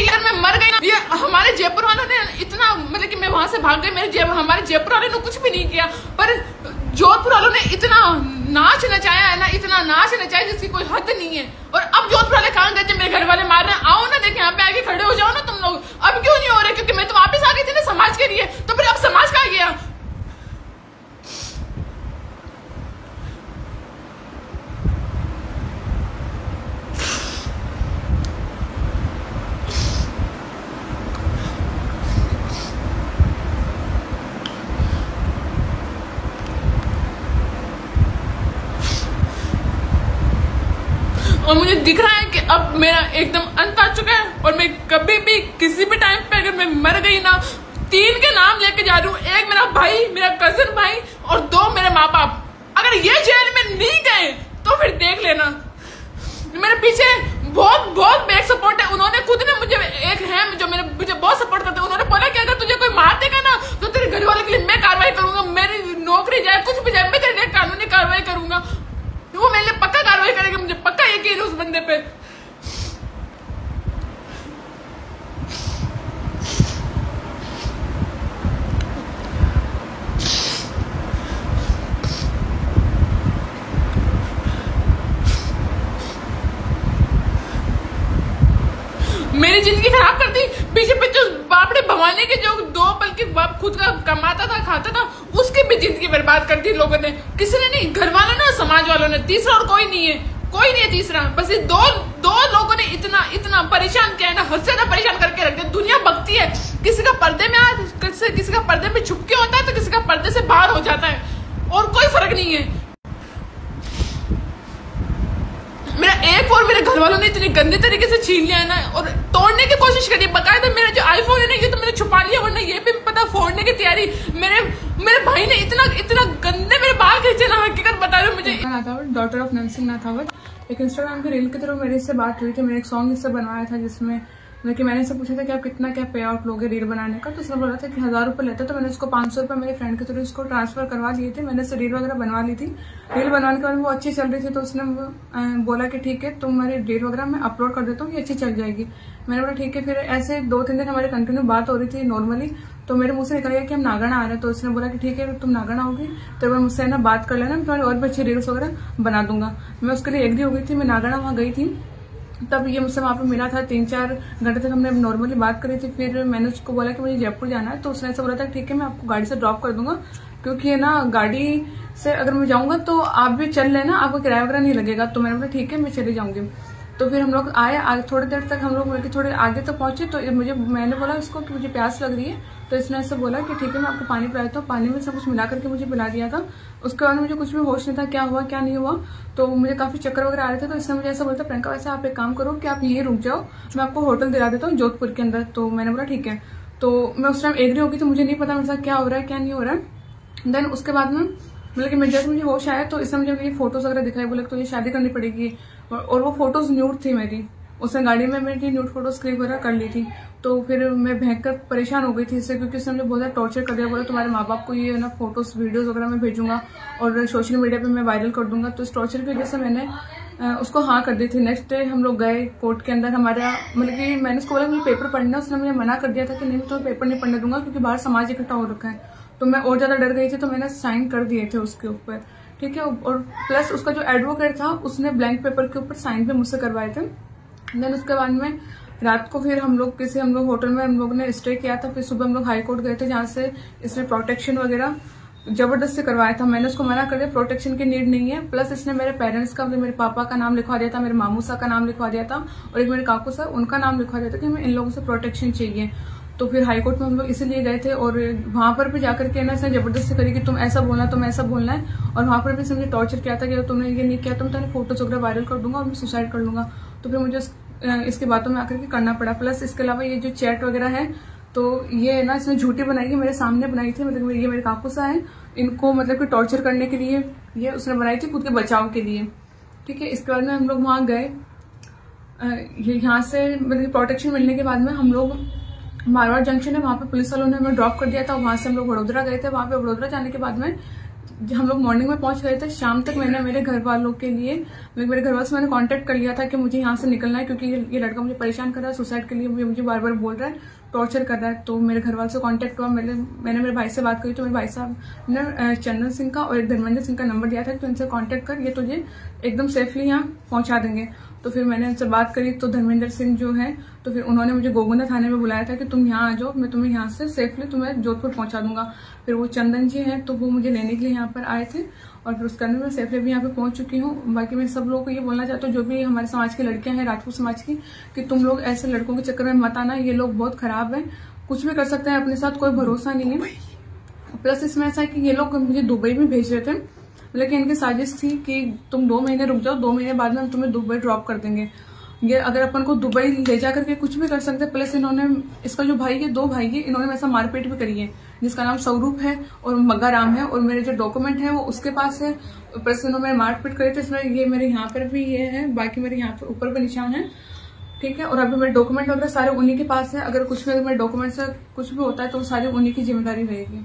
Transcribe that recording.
कि अगर मैं मर गई ना, ये हमारे जयपुर वालों ने इतना, मतलब कि मैं वहां से भाग गई, हमारे जयपुर वालों ने कुछ भी नहीं किया, पर जोधपुर वालों ने इतना नाच नचाया है ना, इतना नाच नचाया जिसकी कोई हद नहीं है। और अब जोधपुर वाले कहाँ गए थे, मेरे घर वाले मार रहे हैं, आओ ना देखे, यहाँ पे आके खड़े हो जाओ ना तुम लोग। अब क्यों नहीं हो रहे? क्योंकि मैं तो वापस आ गई थी ना समाज के लिए, तो फिर अब समाज कहाँ गया? और मुझे दिख रहा है कि अब मेरा एकदम अंत आ चुका है, और मैं कभी भी किसी भी टाइम पे अगर मैं मर गई ना, 3 के नाम लेके जा रही हूँ, 1 मेरा भाई, मेरा कजन भाई, और 2 मेरे माँ बाप। अगर ये जेल में नहीं गए तो फिर देख लेना। मेरे पीछे बहुत बहुत बैक सपोर्ट है। उन्होंने खुद ने मुझे, एक है जो मुझे बहुत सपोर्ट करते हैं, उन्होंने बोला कि अगर तुझे कोई मार देगा ना तो तेरे घर वालों के लिए मैं कार्रवाई करूंगा, मेरी नौकरी जाए, कुछ भी जाए, मैं तेरे लिए कानूनी कार्रवाई करूंगा। वो मेरे लिए पक्का कार्रवाई करेगी, मुझे पक्का यकीन है उस बंदे पे। मेरी जिंदगी खराब कर दी। पीछे पीछे बापड़े भवानी के जो 2 पल के बाप खुद का कमाता था, खाता था, उसकी भी जिंदगी बर्बाद कर दी लोगों ने। किसी ने नहीं, घर वालों ने, समाज वालों ने, तीसरा और कोई नहीं है, कोई नहीं है तीसरा। बस ये दो लोगों ने इतना इतना परेशान किया है ना, हद से ज्यादा परेशान करके रख दिया। दुनिया बकती है, किसी का पर्दे में किसी का पर्दे में छुप के होता है, तो किसी का पर्दे से बाहर हो जाता है, और कोई फर्क नहीं है। मेरा एक और मेरे घर वालों ने इतनी गंदे तरीके से छीन लिया है ना, और तोड़ने की कोशिश करी। बकायदा मेरा जो आईफोन है ना, ये तो मैंने छुपा लिया, वरना ये भी पता फोड़ने की तैयारी। मेरे भाई ने इतना गंदे मेरे बाल खींचे ना, हकीकत बता रहे हो मुझे। नाथावत, डॉटर ऑफ नरसिंह नाथावत, एक इंस्टाग्राम के रील के थ्रू मेरे इससे बात हुई थी। मैंने एक सॉन्ग इससे बनवाया था, जिसमें लेकिन मैंने इससे पूछा था कि आप कितना क्या पे आउट लोगे रील बनाने का, तो उसने बोला था कि 1000 रुपये लेते। तो मैंने उसको 500 रुपये मेरे फ्रेंड के थ्रू इसको ट्रांसफर करवा दिए थे। मैंने इससे रील वगैरह बनवा ली थी। रील बनवाने के बाद वो अच्छी चल रही थी, तो उसने बोला कि ठीक है, तुम्हारी रील वगैरह मैं अपलोड कर देता हूँ, ये अच्छी चल जाएगी। मैंने बोला ठीक है। फिर ऐसे 2-3 दिन हमारी कंटिन्यू बात हो रही थी नॉर्मली, तो मेरे मुंह से निकल गया कि हम नागण आ रहे हैं। तो उसने बोला कि ठीक है, तुम नागण आओगी तो मैं मुझसे ना बात कर लेना, मैं तुम्हारी और भी अच्छी रील्स वगैरह बना दूंगा। मैं उसके लिए एग्री हो गई थी। मैं नागण वहाँ गई थी, तब ये मुझसे वहाँ पे मिला था। 3-4 घंटे तक हमने नॉर्मली बात करी थी। फिर मैंने उसको बोला कि मुझे जयपुर जाना है, तो उसने ऐसा बोला था ठीक है, मैं आपको गाड़ी से ड्रॉप कर दूंगा, क्योंकि है ना गाड़ी से अगर मैं जाऊंगा तो आप भी चल लेना, आपको किराया वगैरह नहीं लगेगा। तो मैंने बोला ठीक है, मैं चली जाऊंगी। तो फिर हम लोग आए, थोड़ी देर तक हम लोग मिलकर थोड़े आगे तक पहुंचे। तो मैंने बोला इसको कि मुझे प्यास लग रही है, तो इसने ऐसे बोला कि ठीक है, मैं आपको पानी पिलाता हूँ। पानी में सब कुछ मिला करके मुझे पिला दिया था। उसके बाद मुझे कुछ भी होश नहीं था, क्या हुआ क्या नहीं हुआ। तो मुझे काफी चक्कर वगैरह आ रहे थे। तो इसने मुझे ऐसा बोलता, प्रियंका वैसे आप एक काम करो कि आप यहीं रुक जाओ, मैं आपको होटल दिला देता हूँ जोधपुर के अंदर। तो मैंने बोला ठीक है। तो मैं उस टाइम एग्री हो गई थी, मुझे नहीं पता मेरे साथ क्या हो रहा है क्या नहीं हो रहा है। देन उसके बाद में मतलब कि जैसे मुझे होश आया, तो इसने मुझे मेरी फोटोज वगैरह दिखाई। बोला तो ये शादी करनी पड़ेगी, और वो फोटोज न्यूड थी मेरी। उसने गाड़ी में मेरी न्यूड फोटोज क्लिक वगैरह कर ली थी। तो फिर मैं भयंकर परेशान हो गई थी इससे, क्योंकि उसने मुझे बहुत ज्यादा टॉर्चर कर दिया। बोला तुम्हारे माँ बाप को ये ना फोटोज वीडियोज वगैरह मैं भेजूंगा और सोशल मीडिया पे मैं वायरल कर दूंगा। तो इस टॉर्चर की वजह से मैंने उसको हाँ कर दी थी। नेक्स्ट डे हम लोग गए कोर्ट के अंदर। हमारा मतलब कि मैंने उसको बोला मुझे पेपर पढ़ना, उसने मुझे मना कर दिया था कि नहीं मैं तुम्हें पेपर नहीं पढ़ने दूंगा, क्योंकि बाहर समाज इकट्ठा हो रखा है। तो मैं और ज्यादा डर गई थी, तो मैंने साइन कर दिए थे उसके ऊपर, ठीक है। और प्लस उसका जो एडवोकेट था उसने ब्लैंक पेपर के ऊपर साइन भी मुझसे करवाए थे। देन उसके बाद में रात को फिर हम लोग होटल में हम लोग ने स्टे किया था। फिर सुबह हम लोग हाई कोर्ट गए थे, जहाँ से इसने प्रोटेक्शन वगैरह जबरदस्ती करवाया था। मैंने उसको मना कर दिया, प्रोटेक्शन की नीड नहीं है। प्लस इसने मेरे पेरेंट्स का, मेरे पापा का नाम लिखवा दिया था, मेरे मामू सा का नाम लिखवा दिया था, और एक मेरे काकू सा, उनका नाम लिखवा दिया था कि हमें इन लोगों से प्रोटेक्शन चाहिए। तो फिर हाई कोर्ट में हम लोग इसीलिए गए थे। और वहां पर भी जाकर के ना इसने जबरदस्ती करी कि तुम ऐसा बोलना, तुम ऐसा बोलना है। और वहां पर भी इसने मुझे टॉर्चर किया था कि तुमने ये नहीं किया तो मैं तुम्हारे फोटोज वगैरह वायरल कर दूंगा और मैं सुसाइड कर लूंगा। तो फिर मुझे इसकी बातों में आकर के करना पड़ा। प्लस इसके अलावा ये जो चैट वगैरह है, तो ये ना इसने झूठी बनाई है, मेरे सामने बनाई थी। मतलब ये मेरे काकू सा है, इनको मतलब कि टॉर्चर करने के लिए ये उसने बनाई थी, खुद के बचाव के लिए, ठीक है। इसके बाद में हम लोग वहां गए। यहाँ से मतलब प्रोटेक्शन मिलने के बाद में हम लोग मारवाड़ जंक्शन है, वहां पे पुलिस वालों ने हमें ड्रॉप कर दिया था। वहां से हम लोग वडोदरा गए थे। वहां पे वडोदरा जाने के बाद में हम लोग मॉर्निंग में पहुंच गए थे, शाम तक मैंने मेरे घर वालों के लिए, मेरे घर वालों से मैंने कांटेक्ट कर लिया था कि मुझे यहाँ से निकलना है, क्योंकि ये लड़का मुझे परेशान कर रहा है, सुसाइड के लिए मुझे बार बार बोल रहा है, टॉर्चर कर रहा है। तो मेरे घर वालों से कांटेक्ट हुआ, मैंने मेरे भाई से बात करी, तो मेरे भाई साहब ने चंदन सिंह का और धर्मेंद्र सिंह का नंबर दिया था कि इनसे कांटेक्ट कर, ये तुझे एकदम सेफली यहाँ पहुंचा देंगे। तो फिर मैंने उनसे बात करी, तो धर्मेंद्र सिंह जो है, तो फिर उन्होंने मुझे गोगुंदा थाने में बुलाया था कि तुम यहाँ आ जाओ, मैं तुम्हें यहाँ से सेफली तुम्हें जोधपुर पहुंचा दूंगा। फिर वो चंदन जी हैं, तो वो मुझे लेने के लिए यहाँ पर आए थे, और फिर उसके अंदर मैं सेफली भी यहाँ पे पहुंच चुकी हूँ। बाकी मैं सब लोगों को ये बोलना चाहती हूँ, जो भी हमारे समाज की लड़कियां हैं, राजपूत समाज की, कि तुम लोग ऐसे लड़कों के चक्कर में मत आना, ये लोग बहुत खराब है, कुछ भी कर सकते हैं अपने साथ, कोई भरोसा नहीं है। प्लस इसमें ऐसा है कि ये लोग मुझे दुबई में भेज रहे थे, लेकिन इनकी साजिश थी कि तुम 2 महीने रुक जाओ, 2 महीने बाद में हम तुम्हें दुबई ड्रॉप कर देंगे। ये अगर अपन को दुबई ले जा करके कुछ भी कर सकते हैं। प्लस इन्होंने, इसका जो भाई है, 2 भाई है, इन्होंने मेरे साथ मारपीट भी करी है, जिसका नाम स्वरूप है और मग्गा राम है, और मेरे जो डॉक्यूमेंट है वो उसके पास है। प्लस इन्होंने मारपीट करी, तो इसमें ये मेरे यहाँ पर भी ये है, बाकी मेरे यहाँ पर ऊपर भी निशान है, ठीक है। और अभी मेरे डॉक्यूमेंट वगैरह सारे उन्हीं के पास है, अगर कुछ भी मेरे डॉक्यूमेंट से कुछ भी होता है तो सारी उन्हीं की जिम्मेदारी रहेगी।